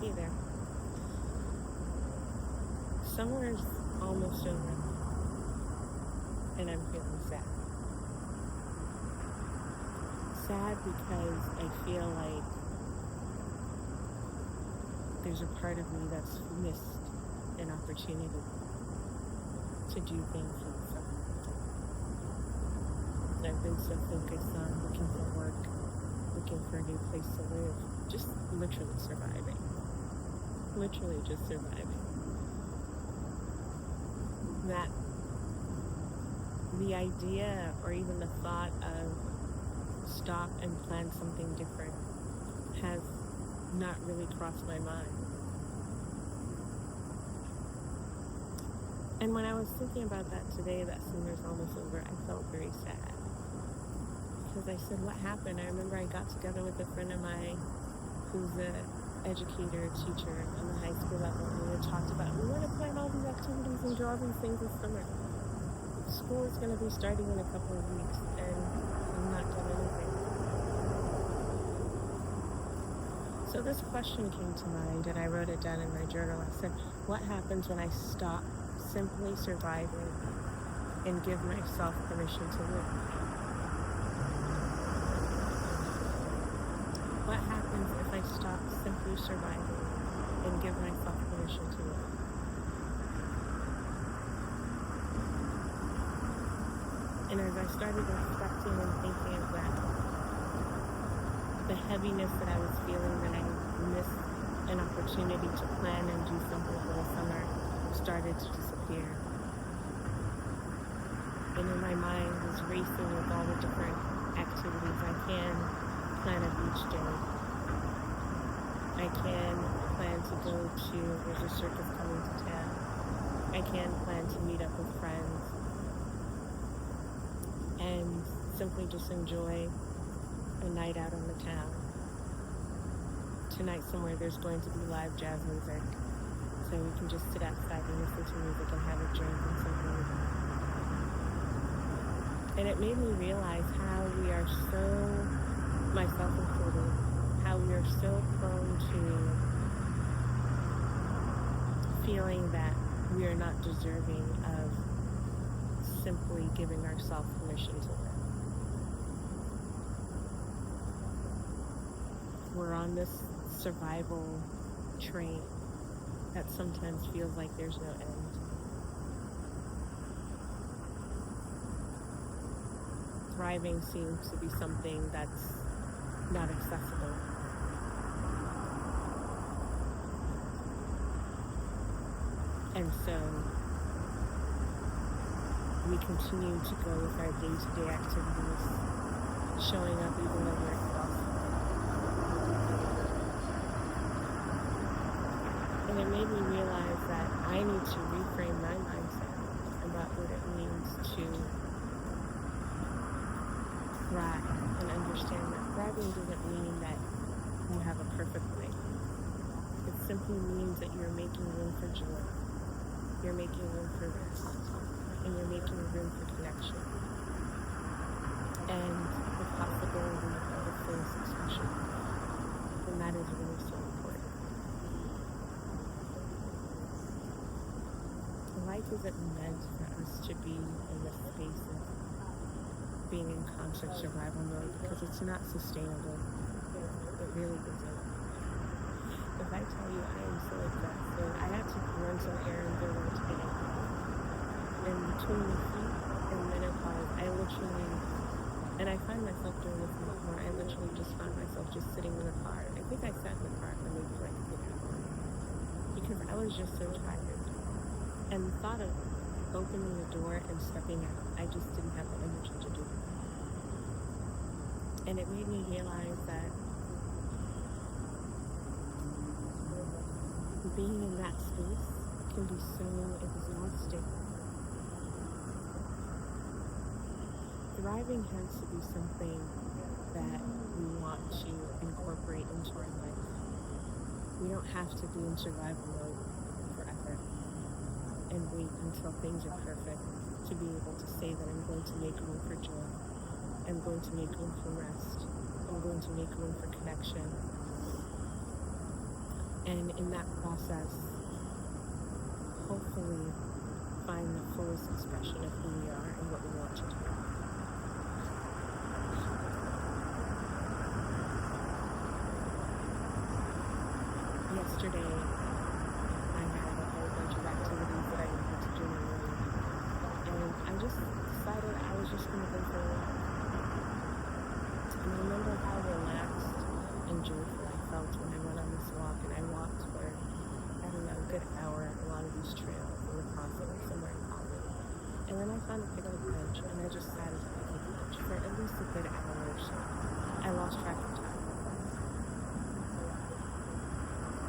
Hey there. Summer's almost over, and I'm feeling sad. Sad because I feel like there's a part of me that's missed an opportunity to do things in the summer. I've been so focused on looking for work, looking for a new place to live, just literally surviving. Literally just surviving. That the idea or even the thought of stop and plan something different has not really crossed my mind. And when I was thinking about that today, that summer's almost over, I felt very sad. Because I said, what happened? I remember I got together with a friend of mine who's an educator, teacher on the high school level, and we talked about, we want to plan all these activities and do all these things this summer. School is going to be starting in a couple of weeks, and I'm not doing anything. So this question came to mind, and I wrote it down in my journal. I said, what happens when I stop simply surviving and give myself permission to live? What happens if I stop simply surviving and give myself permission to live? And as I started reflecting and thinking of that, the heaviness that I was feeling that I missed an opportunity to plan and do something for the summer started to disappear. And in my mind was racing with all the different activities I can plan a beach day. I can plan to go to, there's a circus coming to town. I can plan to meet up with friends and simply just enjoy a night out on the town. Tonight somewhere there's going to be live jazz music, so we can just sit outside and listen to music and have a drink and some food. And it made me realize how we are so, myself included, how we are so prone to feeling that we are not deserving of simply giving ourselves permission to live. We're on this survival train that sometimes feels like there's no end. Thriving seems to be something that's not accessible. And so we continue to go with our day-to-day activities, showing up even though we're exhausted. And it made me realize that I need to reframe my mindset about what it means to thrive and understand that thriving doesn't mean that you have a perfect life. It simply means that you're making room for joy, you're making room for rest, and you're making room for connection and the possibility of a fullest expression. And that is really so important. Life isn't meant for us to be in the space of being in constant survival mode because it's not sustainable. It really isn't. If I tell you I am so exhausted, I had to run some errands over today. And between the heat and menopause, I literally, and I find myself doing this more, I literally just found myself just sitting in the car. I think I sat in the car for maybe like an hour because I was just so tired. And the thought of opening the door and stepping out, I just didn't have the energy to do it. And it made me realize that being in that space can be so exhausting. Thriving has to be something that we want to incorporate into our life. We don't have to be in survival mode forever and wait until things are perfect to be able to say that I'm going to make room for joy. I'm going to make room for rest. I'm going to make room for connection. And in that process, hopefully find the fullest expression of who we are and what we want to do. Yesterday, I had a whole bunch of activities that I needed to do in the morning, and I just decided I was just going to go for a walk. And I remember how relaxed and joyful I felt when I went on this walk, and I walked for, I don't know, a good hour, a lot of these trails in the crossing somewhere in Hollywood. And then I found a big old bench, and I just sat at the big old bench for at least a good hour or so. I lost track of time.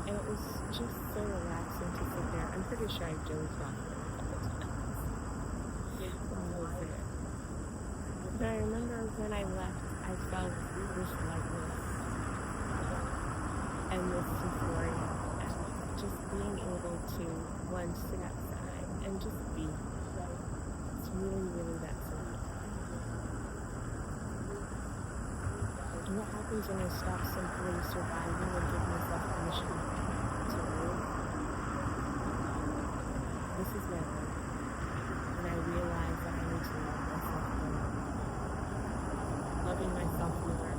And it was just so relaxing to sit there. I'm pretty sure I dozed off there a couple times while I was there. But I remember when I left, I felt this lightness and this euphoria and just being able to, one, sit outside and just be. It's really, really that simple. And what happens when I stop simply surviving and give myself permission to live? This is my life. And I realize that I need to love myself more. Loving myself more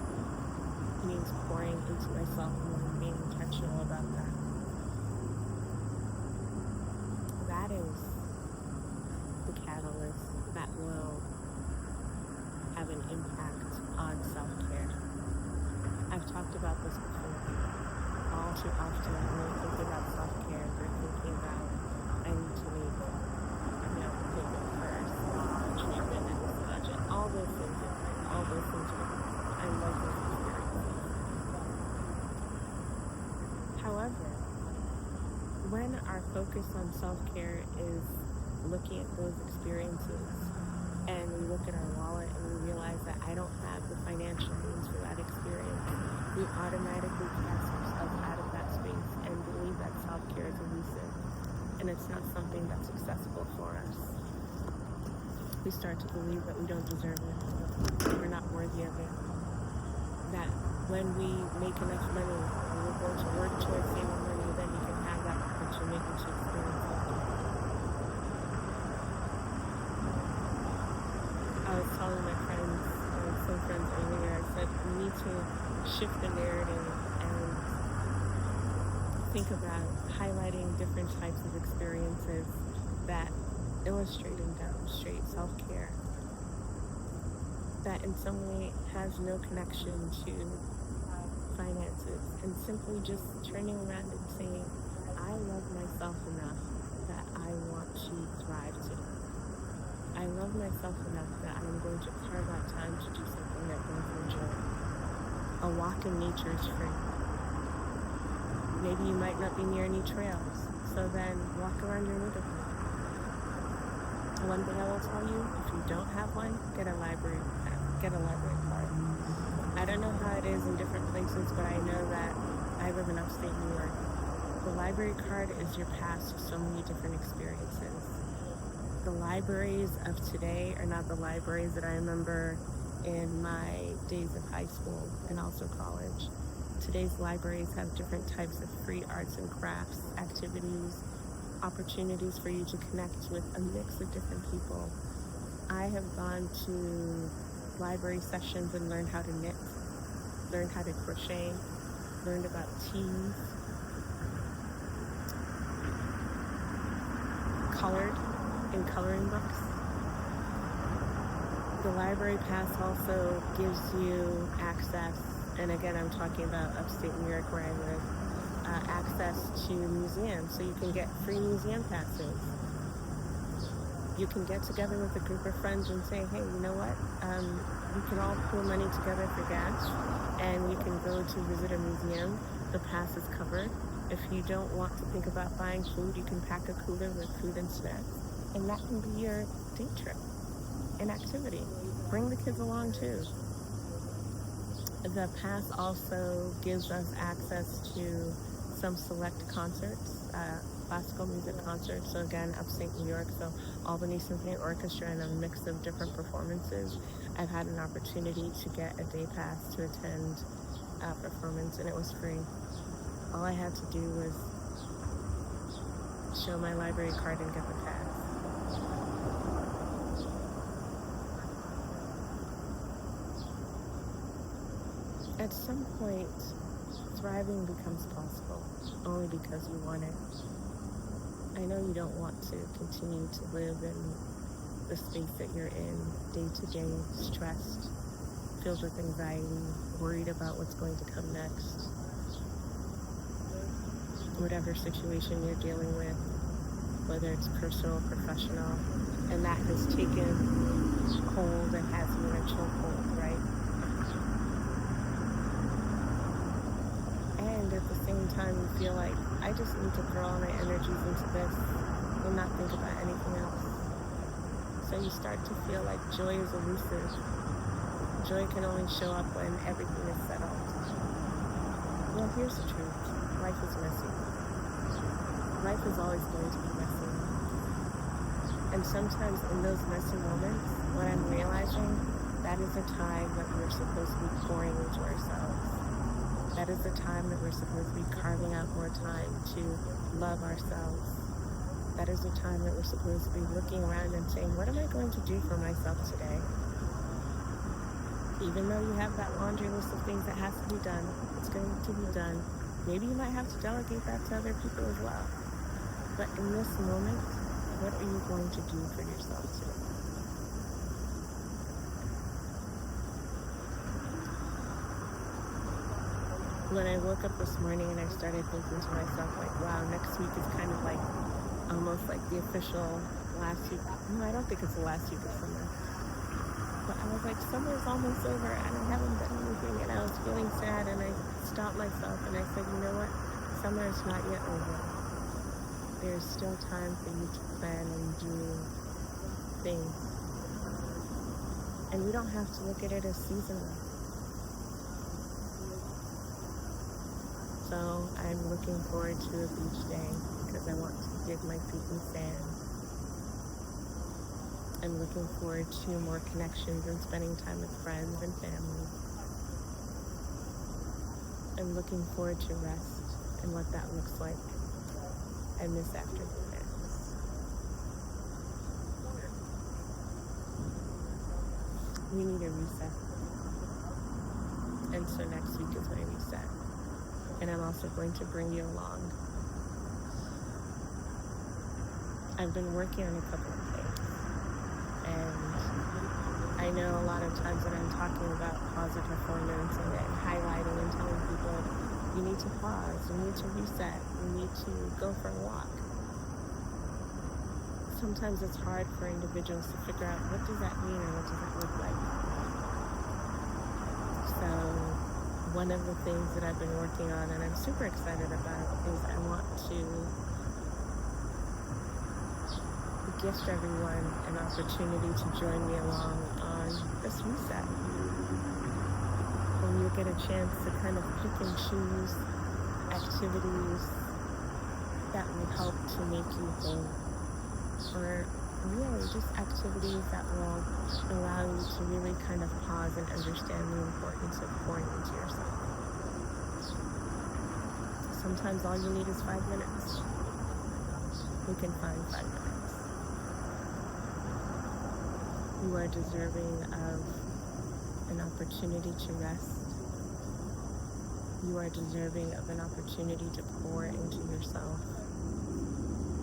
means pouring into myself more and being intentional about that. That is the catalyst that will have an impact on self-care. I've talked about this before. All too often when we think about self-care, we're thinking about I need to make payment first, treatment and massage, and all those things are great. All those things are great. I love those experiences. However, when our focus on self-care is looking at those experiences and we look at our wallet and we realize that I don't have the financial means for that experience, we automatically cast ourselves out of that space and believe that self-care is elusive and it's not something that's accessible for us. We start to believe that we don't deserve it, we're not worthy of it, that when we make enough money and we're going to work towards saving money, then you can have that opportunity to experience self-care. I was telling my friends, some friends earlier, I said we need to shift the narrative and think about highlighting different types of experiences that illustrate and demonstrate self-care that in some way has no connection to finances, and simply just turning around and saying, I love myself enough that I want to thrive today. I love myself enough that I'm going to carve out time to do something that brings me joy. A walk in nature is free. Maybe you might not be near any trails, so then walk around your neighborhood. One thing I will tell you, if you don't have one, get a library card. I don't know how it is in different places, but I know that I live in upstate New York. The library card is your pass to so many different experiences. The libraries of today are not the libraries that I remember in my days of high school and also college. Today's libraries have different types of free arts and crafts, activities, opportunities for you to connect with a mix of different people. I have gone to library sessions and learned how to knit, learned how to crochet, learned about teas, colored in coloring books. The library pass also gives you access, and again I'm talking about upstate New York where I live, access to museums, so you can get free museum passes. You can get together with a group of friends and say, hey, you know what, we can all pool money together for gas and we can go to visit a museum. The pass is covered. If you don't want to think about buying food, you can pack a cooler with food and snacks, and that can be your day trip, an activity. Bring the kids along too. The pass also gives us access to some select concerts, classical music concerts. So again, upstate New York, so Albany Symphony Orchestra and a mix of different performances. I've had an opportunity to get a day pass to attend a performance, and it was free. All I had to do was show my library card and get the pass. At some point, thriving becomes possible only because you want it. I know you don't want to continue to live in the space that you're in, day to day, stressed, filled with anxiety, worried about what's going to come next. Whatever situation you're dealing with, whether it's personal, professional, and that has taken hold and has you in a chokehold, right? And at the same time, you feel like, I just need to throw all my energies into this and not think about anything else. So you start to feel like joy is elusive. Joy can only show up when everything is settled. Well, here's the truth. Life is messy. Life is always going to be messy. And sometimes in those messy moments, what I'm realizing, that is a time that we're supposed to be pouring into ourselves. That is the time that we're supposed to be carving out more time to love ourselves. That is the time that we're supposed to be looking around and saying, what am I going to do for myself today? Even though you have that laundry list of things that has to be done, it's going to be done. Maybe you might have to delegate that to other people as well. But in this moment, what are you going to do for yourself today? When I woke up this morning and I started thinking to myself, like, wow, next week is kind of like almost like the official last week. No, I don't think it's the last week of summer. But I was like, summer is almost over and I haven't done anything, and I was feeling sad, and I stopped myself and I said, you know what? Summer is not yet over. There's still time for you to plan and do things. And we don't have to look at it as seasonal. So I'm looking forward to a beach day because I want to dig my feet in sand. I'm looking forward to more connections and spending time with friends and family. I'm looking forward to rest and what that looks like. And this afternoon ends. We need a reset. And so next week is my reset. And I'm also going to bring you along. I've been working on a couple of things. And I know a lot of times when I'm talking about positive performance and highlighting and telling people, you need to pause, you need to reset, you need to go for a walk. Sometimes it's hard for individuals to figure out what does that mean or what does it look like. So one of the things that I've been working on and I'm super excited about is I want to gift everyone an opportunity to join me along on this reset. When you get a chance to kind of pick and choose activities that will help to make you whole, or really just activities that will allow you to really kind of pause and understand the importance of pouring into yourself. Sometimes all you need is 5 minutes. You can find 5 minutes. You are deserving of an opportunity to rest. You are deserving of an opportunity to pour into yourself.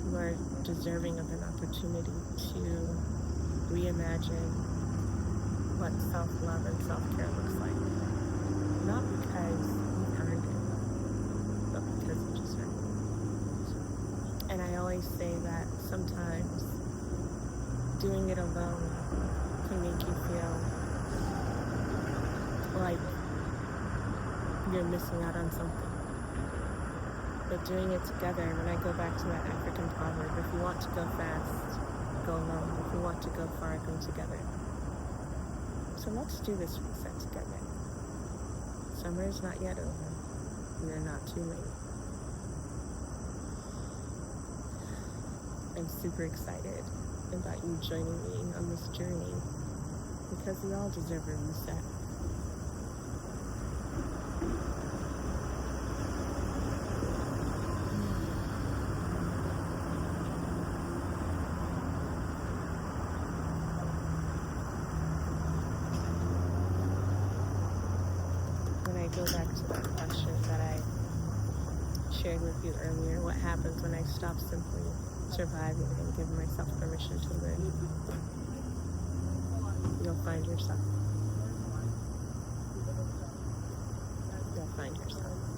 You are deserving of an opportunity to reimagine what self-love and self-care looks like. Not because you've earned it, but because you just earned it. And I always say that sometimes doing it alone can make you feel like you're missing out on something. But doing it together, when I go back to that African proverb, if you want to go fast, go alone. If you want to go far, go together. So let's do this reset together. Summer is not yet over. We are not too late. I'm super excited about you joining me on this journey because we all deserve a reset. to that question that I shared with you earlier. What happens when I stop simply surviving and give myself permission to live? You'll find yourself. You'll find yourself.